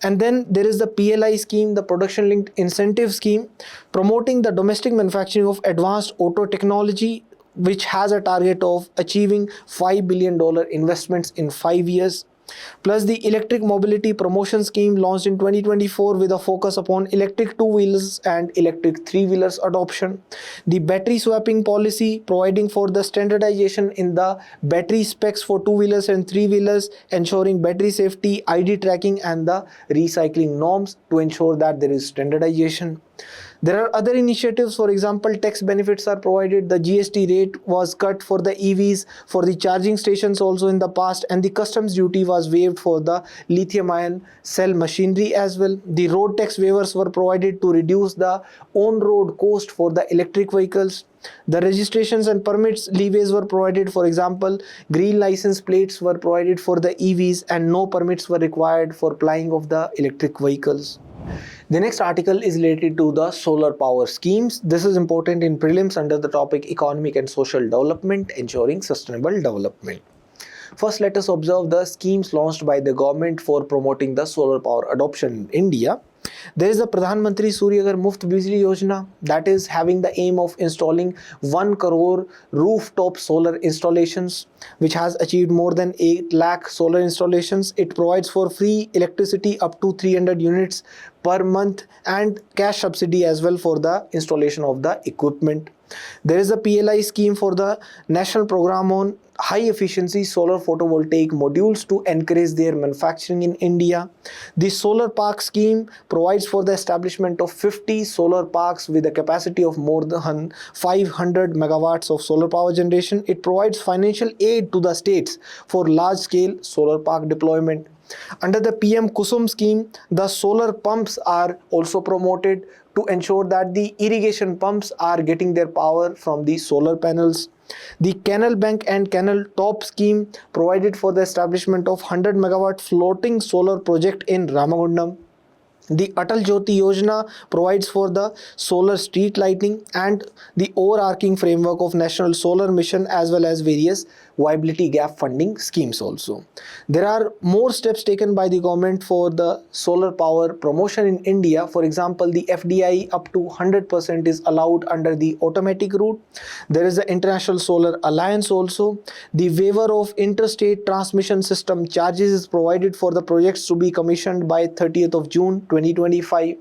And then there is the PLI scheme, the production linked incentive scheme, promoting the domestic manufacturing of advanced auto technology, which has a target of achieving $5 billion investments in 5 years. Plus the electric mobility promotion scheme launched in 2024 with a focus upon electric two-wheelers and electric three-wheelers adoption. The battery swapping policy, providing for the standardization in the battery specs for two-wheelers and three-wheelers, ensuring battery safety, ID tracking and the recycling norms to ensure that there is standardization. There are other initiatives, for example, tax benefits are provided, the GST rate was cut for the EVs, for the charging stations also in the past, and the customs duty was waived for the lithium-ion cell machinery as well. The road tax waivers were provided to reduce the on-road cost for the electric vehicles. The registrations and permits leeways were provided, for example, green license plates were provided for the EVs and no permits were required for plying of the electric vehicles. The next article is related to the solar power schemes. This is important in prelims under the topic economic and social development, ensuring sustainable development. First, let us observe the schemes launched by the government for promoting the solar power adoption in India. There is the Pradhan Mantri Surya Ghar Muft Bijli Yojana, that is having the aim of installing 1 crore rooftop solar installations, which has achieved more than 8 lakh solar installations. It provides for free electricity up to 300 units per month and cash subsidy as well for the installation of the equipment. There is a PLI scheme for the National Program on High Efficiency Solar Photovoltaic Modules to encourage their manufacturing in India. The Solar Park scheme provides for the establishment of 50 solar parks with a capacity of more than 500 megawatts of solar power generation. It provides financial aid to the states for large-scale solar park deployment. Under the PM Kusum scheme, the solar pumps are also promoted to ensure that the irrigation pumps are getting their power from the solar panels. The Canal Bank and Canal Top scheme provided for the establishment of 100 megawatt floating solar project in Ramagundam. The Atal Jyoti Yojana provides for the solar street lighting and the overarching framework of National Solar Mission as well as various viability gap funding schemes also. There are more steps taken by the government for the solar power promotion in India. For example, the FDI up to 100% is allowed under the automatic route. There is the International Solar Alliance also. The waiver of interstate transmission system charges is provided for the projects to be commissioned by 30th of June 2025.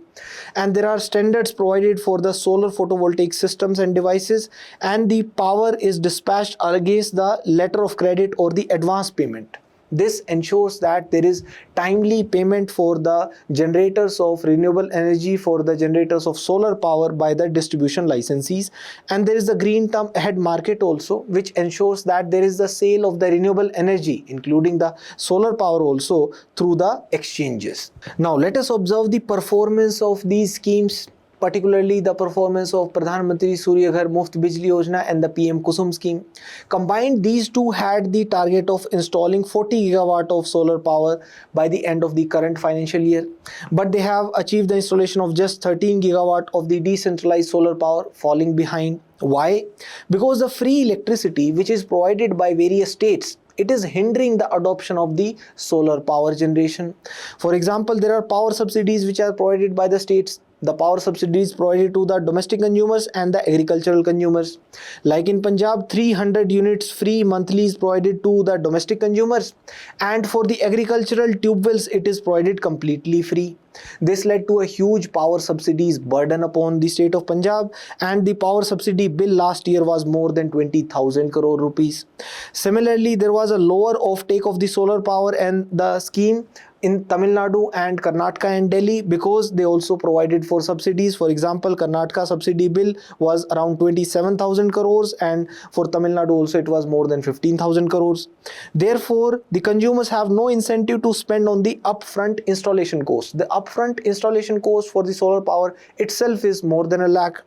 And there are standards provided for the solar photovoltaic systems and devices, and the power is dispatched against the letter of credit or the advance payment. This ensures that there is timely payment for the generators of renewable energy, for the generators of solar power by the distribution licensees. And there is the green term ahead market also, which ensures that there is the sale of the renewable energy, including the solar power also, through the exchanges. Now let us observe the performance of these schemes, particularly the performance of Pradhan Mantri Surya Ghar Muft Bijli Yojana and the PM Kusum scheme. Combined, these two had the target of installing 40 gigawatt of solar power by the end of the current financial year. But they have achieved the installation of just 13 gigawatt of the decentralized solar power, falling behind. Why? Because the free electricity which is provided by various states, it is hindering the adoption of the solar power generation. For example, there are power subsidies which are provided by the states. The power subsidies provided to the domestic consumers and the agricultural consumers. Like in Punjab, 300 units free monthly is provided to the domestic consumers, and for the agricultural tube wells it is provided completely free. This led to a huge power subsidies burden upon the state of Punjab, and the power subsidy bill last year was more than 20,000 crore rupees. Similarly, there was a lower offtake of the solar power, and the scheme in Tamil Nadu and Karnataka and Delhi because they also provided for subsidies. For example, Karnataka subsidy bill was around 27,000 crores and for Tamil Nadu also it was more than 15,000 crores. Therefore, the consumers have no incentive to spend on the upfront installation cost. The upfront installation cost for the solar power itself is more than a lakh.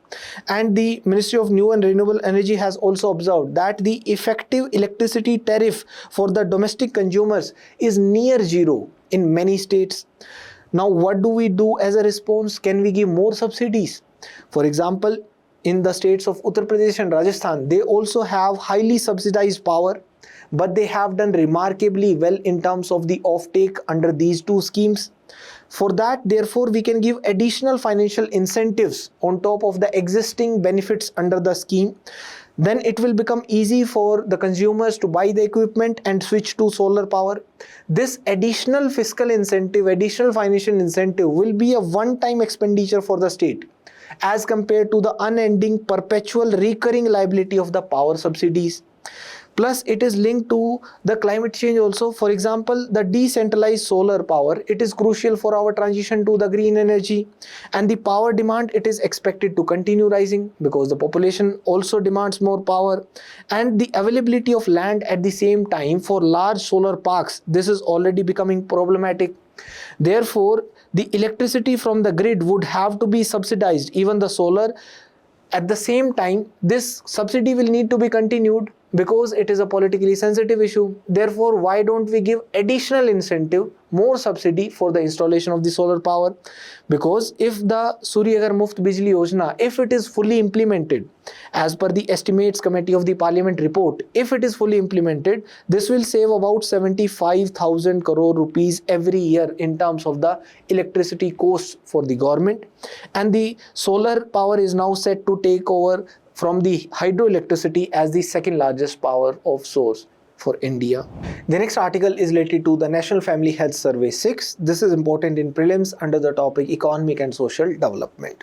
And the Ministry of New and Renewable Energy has also observed that the effective electricity tariff for the domestic consumers is near zero in many states. Now, what do we do as a response? Can we give more subsidies? For example, in the states of Uttar Pradesh and Rajasthan, they also have highly subsidized power, but they have done remarkably well in terms of the offtake under these two schemes. For that, therefore, we can give additional financial incentives on top of the existing benefits under the scheme. Then it will become easy for the consumers to buy the equipment and switch to solar power. This additional fiscal incentive, additional financial incentive will be a one-time expenditure for the state as compared to the unending perpetual recurring liability of the power subsidies. Plus, it is linked to the climate change also. For example, the decentralized solar power, it is crucial for our transition to the green energy. And the power demand, it is expected to continue rising because the population also demands more power. And the availability of land at the same time for large solar parks, this is already becoming problematic. Therefore, the electricity from the grid would have to be subsidized, even the solar. At the same time, this subsidy will need to be continued because it is a politically sensitive issue. Therefore, why don't we give additional incentive, more subsidy for the installation of the solar power? Because if the Surya Ghar Muft Bijli Yojana, if it is fully implemented, as per the estimates committee of the parliament report, if it is fully implemented, this will save about 75,000 crore rupees every year in terms of the electricity costs for the government. And the solar power is now set to take over from the hydroelectricity as the second largest power of source for India. The next article is related to the National Family Health Survey 6. This is important in prelims under the topic Economic and Social Development.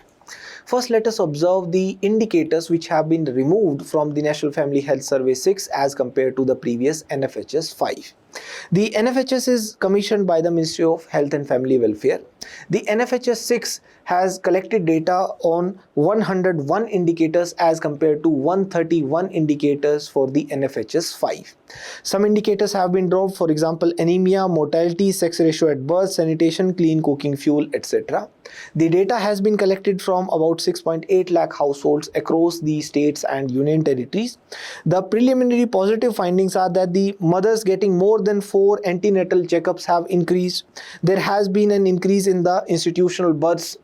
First, let us observe the indicators which have been removed from the National Family Health Survey 6 as compared to the previous NFHS 5. The NFHS is commissioned by the Ministry of Health and Family Welfare. The NFHS 6 has collected data on 101 indicators as compared to 131 indicators for the NFHS 5. Some indicators have been dropped, for example, anemia, mortality, sex ratio at birth, sanitation, clean cooking fuel, etc. The data has been collected from about 6.8 lakh households across the states and union territories. The preliminary positive findings are that the mothers getting more than 4 antenatal checkups have increased. There has been an increase in the institutional births.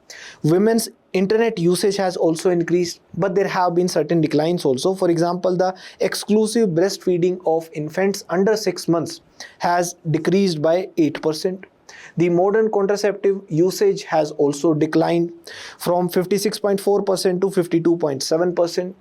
Women's internet usage has also increased, but there have been certain declines also. For example, the exclusive breastfeeding of infants under 6 months has decreased by 8%. The modern contraceptive usage has also declined from 56.4% to 52.7%.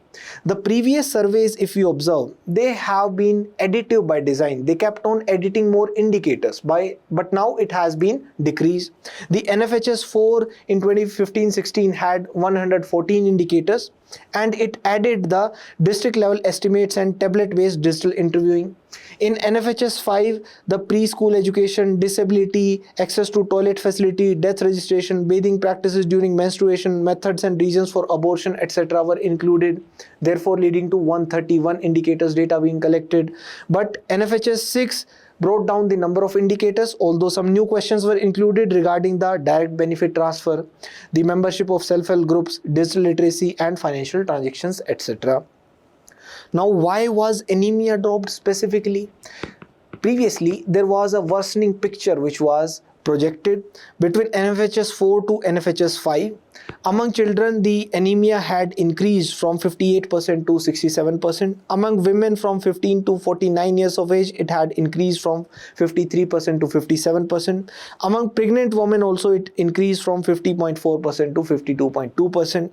The previous surveys, if you observe, they have been additive by design. They kept on editing more indicators but now it has been decreased. The NFHS 4 in 2015-16 had 114 indicators and it added the district level estimates and tablet based digital interviewing. In NFHS 5, the preschool education, disability, access to toilet facility, death registration, bathing practices during menstruation, methods and reasons for abortion, etc. were included, therefore leading to 131 indicators data being collected. But NFHS 6 brought down the number of indicators, although some new questions were included regarding the direct benefit transfer, the membership of self-help groups, digital literacy and financial transactions, etc. Now, why was anemia dropped specifically? Previously, there was a worsening picture which was projected between NFHS 4 to NFHS 5. Among children, the anemia had increased from 58% to 67%. Among women from 15 to 49 years of age, it had increased from 53% to 57%. Among pregnant women also, it increased from 50.4% to 52.2%.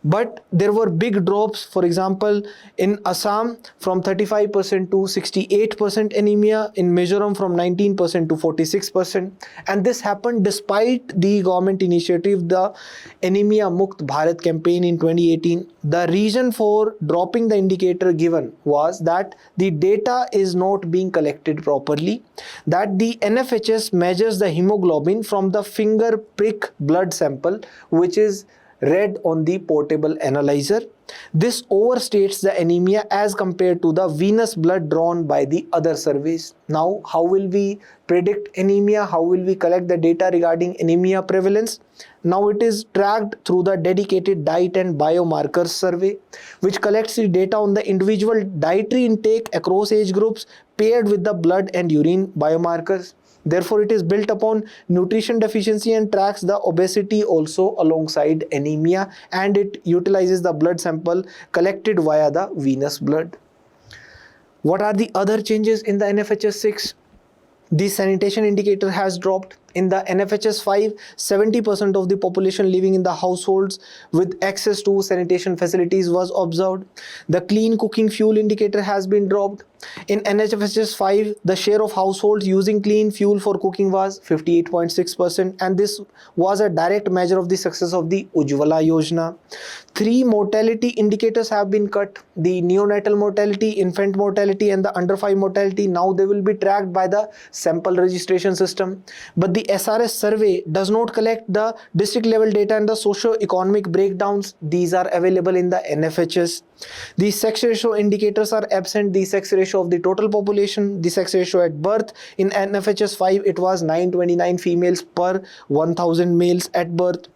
But there were big drops, for example, in Assam from 35% to 68% anemia, in Mizoram from 19% to 46%. And this happened despite the government initiative, the Anemia Mukt Bharat campaign in 2018. The reason for dropping the indicator given was that the data is not being collected properly, that the NFHS measures the hemoglobin from the finger prick blood sample, which is read on the portable analyzer. This overstates the anemia as compared to the venous blood drawn by the other surveys. Now, how will we predict anemia? How will we collect the data regarding anemia prevalence? Now it is tracked through the dedicated diet and biomarkers survey, which collects the data on the individual dietary intake across age groups paired with the blood and urine biomarkers. Therefore, it is built upon nutrition deficiency and tracks the obesity also alongside anemia, and it utilizes the blood sample collected via the venous blood. What are the other changes in the NFHS 6? The sanitation indicator has dropped. In the NFHS 5, 70% of the population living in the households with access to sanitation facilities was observed. The clean cooking fuel indicator has been dropped. In NFHS 5, the share of households using clean fuel for cooking was 58.6%, and this was a direct measure of the success of the Ujjwala Yojana. 3 mortality indicators have been cut: the neonatal mortality, infant mortality, and the under 5 mortality. Now they will be tracked by the sample registration system. But the SRS survey does not collect the district level data and the socio-economic breakdowns. These are available in the NFHS. The sex ratio indicators are absent. The sex ratio of the total population, the sex ratio at birth. In NFHS 5, it was 929 females per 1000 males at birth.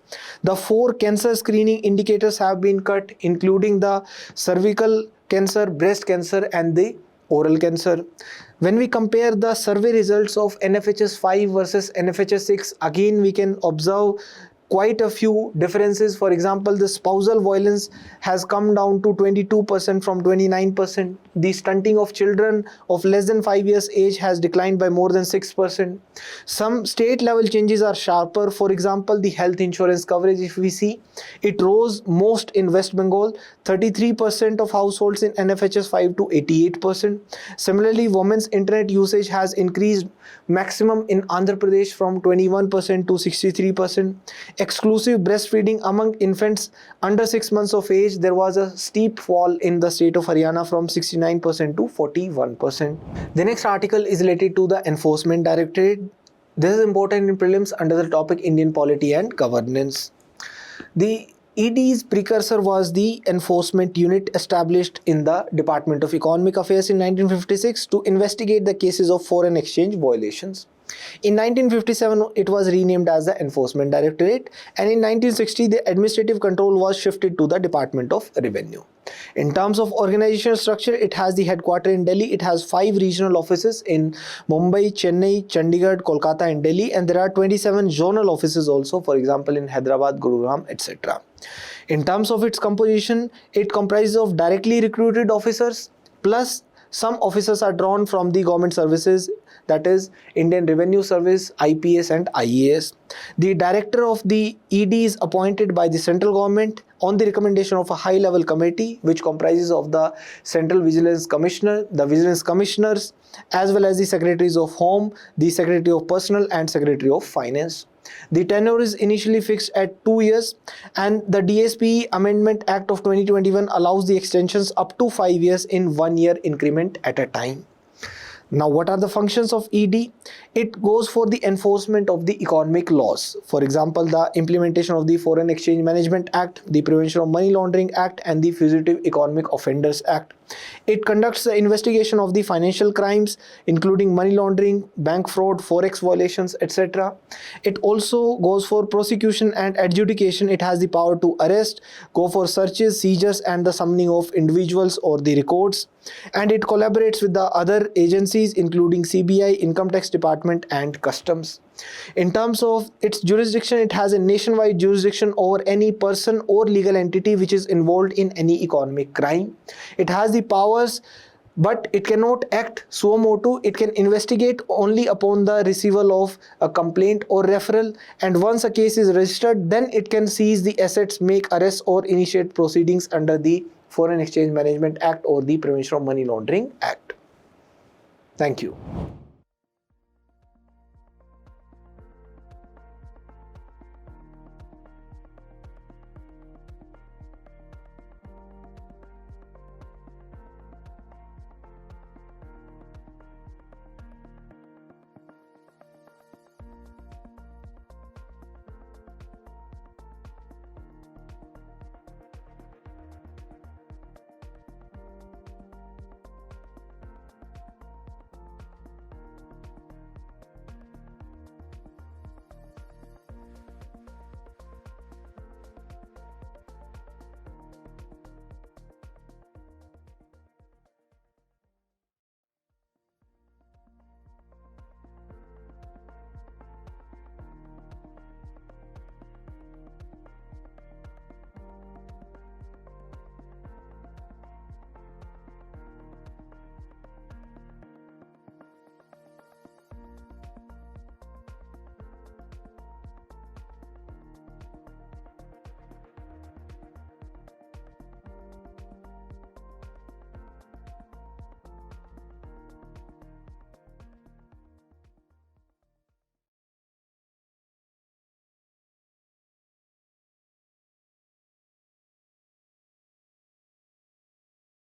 The 4 cancer screening indicators have been cut, including the cervical cancer, breast cancer, and the oral cancer. When we compare the survey results of NFHS 5 versus NFHS 6, again we can observe quite a few differences. For example, the spousal violence has come down to 22% from 29%. The stunting of children of less than 5 years age has declined by more than 6%. Some state level changes are sharper. For example, the health insurance coverage, if we see, it rose most in West Bengal, 33% of households in NFHS 5 to 88%. Similarly, women's internet usage has increased maximum in Andhra Pradesh from 21% to 63%. Exclusive breastfeeding among infants under 6 months of age, there was a steep fall in the state of Haryana from 69% to 41%. The next article is related to the Enforcement Directorate. This is important in prelims under the topic Indian Polity and Governance. The ED's precursor was the Enforcement Unit established in the Department of Economic Affairs in 1956 to investigate the cases of foreign exchange violations. In 1957, it was renamed as the Enforcement Directorate, and in 1960, the administrative control was shifted to the Department of Revenue. In terms of organizational structure, it has the headquarters in Delhi. It has 5 regional offices in Mumbai, Chennai, Chandigarh, Kolkata, and Delhi, and there are 27 zonal offices also, for example, in Hyderabad, Gurugram, etc. In terms of its composition, it comprises of directly recruited officers, plus some officers are drawn from the government services, that is Indian Revenue Service, IPS and IAS. The director of the ED is appointed by the central government on the recommendation of a high-level committee which comprises of the Central Vigilance Commissioner, the Vigilance Commissioners, as well as the Secretaries of Home, the Secretary of Personnel and Secretary of Finance. The tenure is initially fixed at 2 years, and the DSP Amendment Act of 2021 allows the extensions up to 5 years in 1 year increment at a time. Now, what are the functions of ED? It goes for the enforcement of the economic laws. For example, the implementation of the Foreign Exchange Management Act, the Prevention of Money Laundering Act, and the Fugitive Economic Offenders Act. It conducts the investigation of the financial crimes, including money laundering, bank fraud, forex violations, etc. It also goes for prosecution and adjudication. It has the power to arrest, go for searches, seizures, and the summoning of individuals or the records. And it collaborates with the other agencies, including CBI, Income Tax Department, and Customs. In terms of its jurisdiction, it has a nationwide jurisdiction over any person or legal entity which is involved in any economic crime. It has the powers, but it cannot act suo motu. It can investigate only upon the receival of a complaint or referral, and once a case is registered, then it can seize the assets, make arrests, or initiate proceedings under the Foreign Exchange Management Act or the Prevention of Money Laundering Act. Thank you.